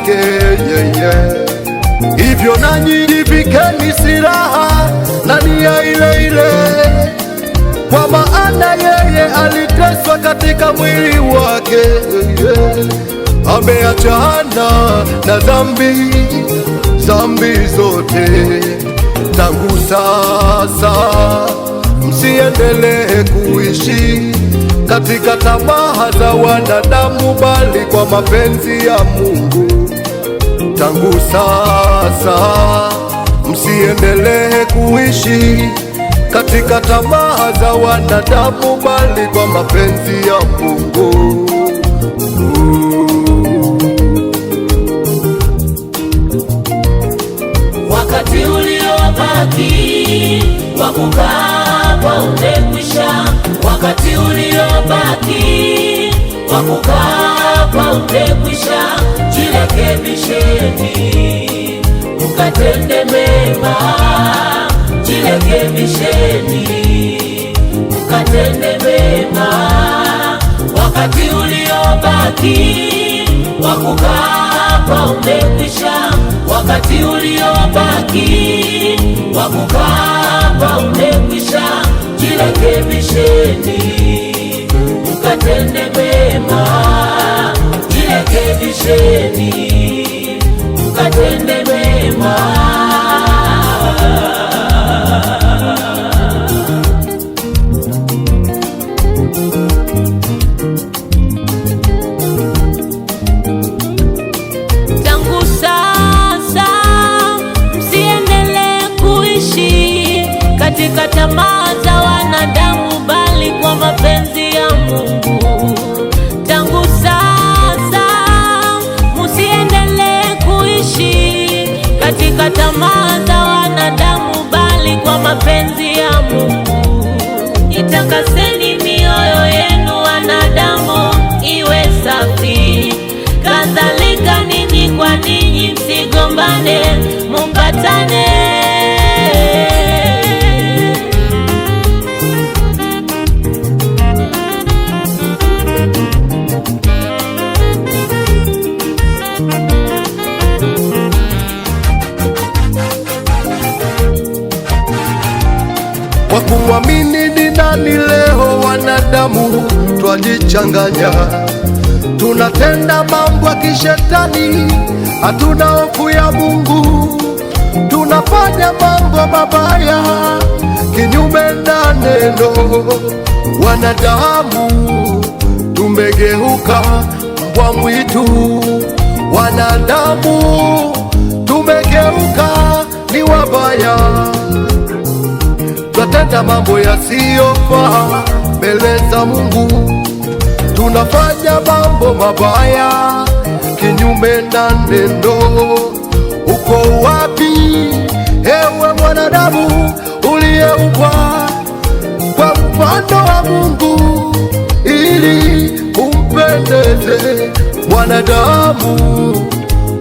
wake Hivyo nanyi jivikeni silaha na nia ile ile, kwa maana yeye aliteswa katika mwili wake Ameachana na dhambi zote. Tangu sasa msiendelee kuishi katika tamaa za wanadamu, bali kwa mapenzi ya Mungu. Tangu sasa msiendelee kuishi katika tamaa za wanadamu, bali kwa mapenzi ya Mungu. Wakati uliobaki wa kukaa kwa umekwisha. Wakati uliobaki wa kukaa kwa umekwisha. Jirekebisheni mkatende mema, jirekebisheni mkatende mema. Wakati uliobaki wa kukaa kwa umekwisha. Wakati uliobaki wa kukaa kwa umekwisha. Jirekebisheni mkatende mema, jirekebisheni mkatende mema. Katika tamaa za wanadamu, bali kwa mapenzi ya Mungu. Tangu sasa musiendelee kuishi katika tamaa za wanadamu, bali kwa mapenzi ya Mungu. Itakaseni mioyo yenu wanadamu iwe safi, kadhalika ninyi kwa ninyi msigombane, mpatane. Kwa kumwamini ni nani leo wanadamu twajichanganya, tunatenda mambo ya kishetani, hatuna hofu ya Mungu, tunafanya mambo mabaya kinyume na neno. Wanadamu tumegeuka mbwa mwitu, wanadamu tumegeuka ni wabaya, tunatenda mambo yasiyofaa mbele za Mungu, tunafanya mambo mabaya kinyume na neno. Uko wapi ewe mwanadamu uliyeumbwa kwa mfano wa Mungu, ili umpendeze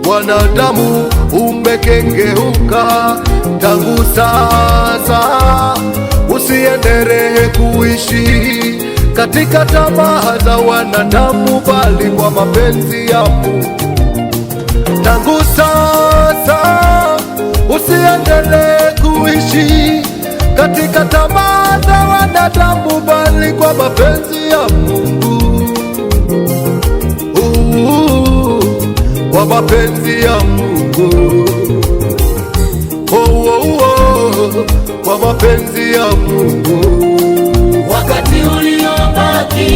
mwanadamu umekengeuka. Tangu sasa usiendelee kuishi katika tamaa za wanadamu, bali kwa mapenzi ya Mungu. Tangu sasa usiendelee kuishi katika tamaa za wanadamu, bali kwa mapenzi ya Mungu. Kwa mapenzi ya Mungu. Kwa mapenzi ya Mungu. Wakati uliobaki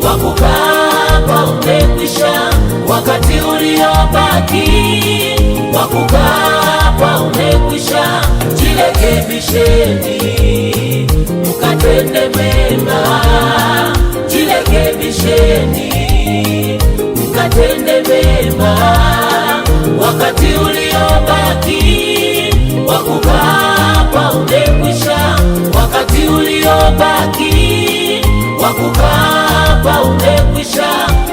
wa kukaa kwa umekwisha. Wakati uliobaki wa kukaa kwa umekwisha. Jirekebisheni mkatende mema, jirekebisheni mkatende mema. Wakati uliobaki wa kukaa kwa umekwisha. Wakati uliobaki wa kukaa kwa umekwisha.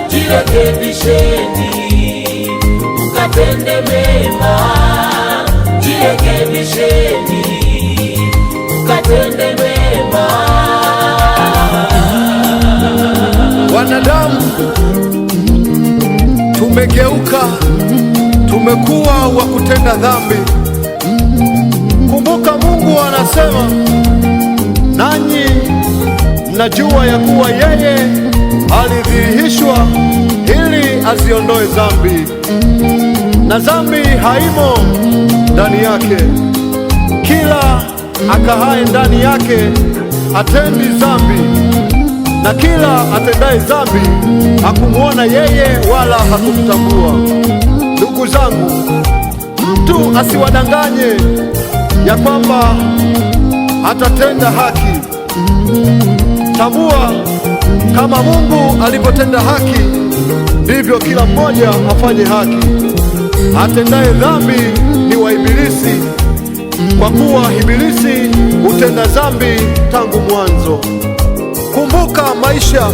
Jirekebisheni mkatende mema, jirekebisheni mkatende mema. Wanadamu tumegeuka, tumekuwa wa kutenda dhambi. Kumbuka Mungu anasema, nanyi mnajua ya kuwa yeye alidhihirishwa ili aziondoe dhambi, na dhambi haimo ndani yake. Kila akahaye ndani yake atendi dhambi, na kila atendaye dhambi hakumwona yeye wala hakumtambua. Ndugu zangu, mtu asiwadanganye ya kwamba atatenda haki. Tambua, kama Mungu alipotenda haki, ndivyo kila mmoja afanye haki. Atendaye dhambi ni wa Ibilisi, kwa kuwa Ibilisi hutenda dhambi tangu mwanzo. Kumbuka maisha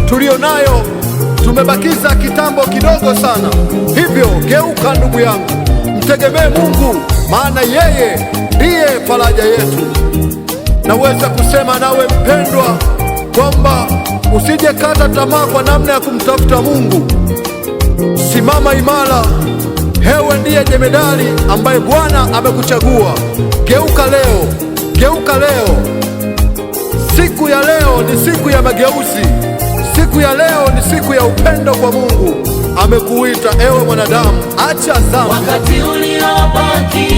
tuliyo nayo, tumebakiza kitambo kidogo sana. Hivyo geuka ndugu yangu, mtegemee Mungu, maana yeye ndiye faraja yetu. Naweza kusema nawe mpendwa, kwamba usije kata tamaa kwa namna ya kumtafuta Mungu. Simama imara, hewe ndiye jemedari ambaye Bwana amekuchagua. Geuka leo, geuka leo. Siku ya leo ni siku ya mageuzi. Siku ya leo ni siku ya upendo kwa Mungu. Amekuita ewe mwanadamu, acha dhambi. Wakati uliobaki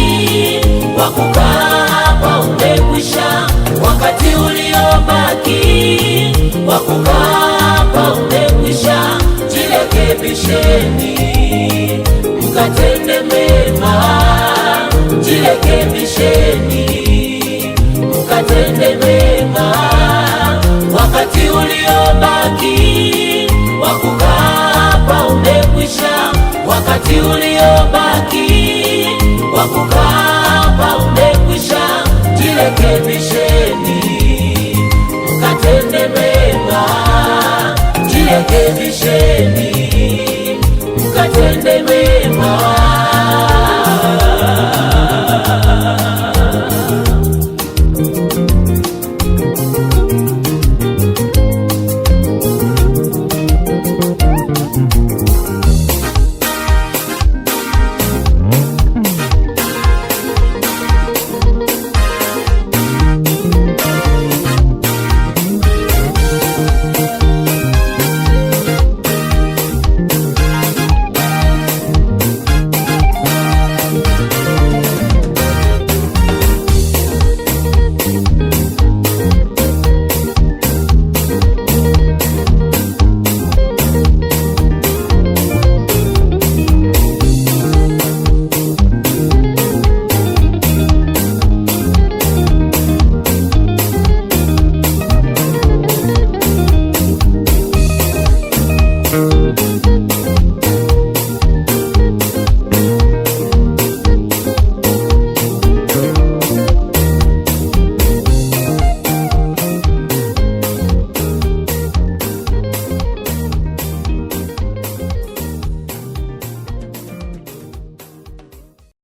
wa kukaa hapa umekwisha. Wakati uliobaki wa kukaa hapa umekwisha. Jirekebisheni mkatende mema, jirekebisheni mkatende mema. Wakati uliobaki wa kukaa hapa umekwisha. Wakati uliobaki wa kukaa